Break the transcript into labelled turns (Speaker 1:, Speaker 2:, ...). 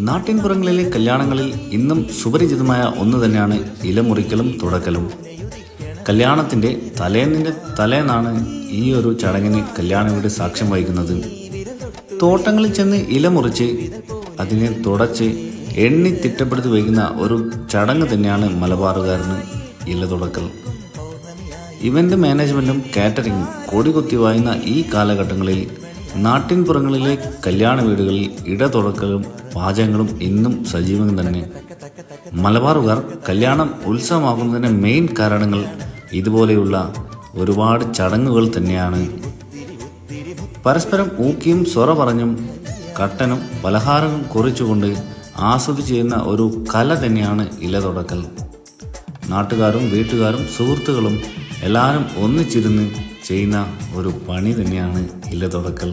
Speaker 1: നാട്ടിൻപുറങ്ങളിലെ കല്യാണങ്ങളിൽ ഇന്നും സുപരിചിതമായ ഒന്ന് തന്നെയാണ് ഇലമുറിക്കലും തുടക്കലും. കല്യാണത്തിൻ്റെ തലേന്നാണ് ഈ ഒരു ചടങ്ങിന് കല്യാണ വീട് സാക്ഷ്യം വഹിക്കുന്നത്. തോട്ടങ്ങളിൽ ചെന്ന് ഇല മുറിച്ച് അതിനെ തുടച്ച് എണ്ണി തിട്ടപ്പെടുത്തി വയ്ക്കുന്ന ഒരു ചടങ്ങ് തന്നെയാണ് മലബാറുകാരന് ഇല തുടക്കൽ. ഇവന്റ് മാനേജ്മെന്റും കാറ്ററിംഗും കൊടികുത്തി വായുന്ന ഈ കാലഘട്ടങ്ങളിൽ നാട്ടിൻപുറങ്ങളിലെ കല്യാണ വീടുകളിൽ ഇട തുടക്കലും പാചകങ്ങളും ഇന്നും സജീവം തന്നെ. മലബാറുകാർ കല്യാണം ഉത്സവമാകുന്നതിന്റെ മെയിൻ കാരണങ്ങൾ ഇതുപോലെയുള്ള ഒരുപാട് ചടങ്ങുകൾ തന്നെയാണ്. പരസ്പരം ഊക്കിയും സൊറ പറഞ്ഞും കട്ടനും പലഹാരവും കുറിച്ചുകൊണ്ട് ആസ്വദിച്ച് ചെയ്യുന്ന ഒരു കല തന്നെയാണ് ഇല തുടക്കൽ. നാട്ടുകാരും വീട്ടുകാരും സുഹൃത്തുക്കളും എല്ലാവരും ഒന്നിച്ചിരുന്ന് ചെയ്യുന്ന ഒരു പണി തന്നെയാണ് ഇല തുടക്കൽ.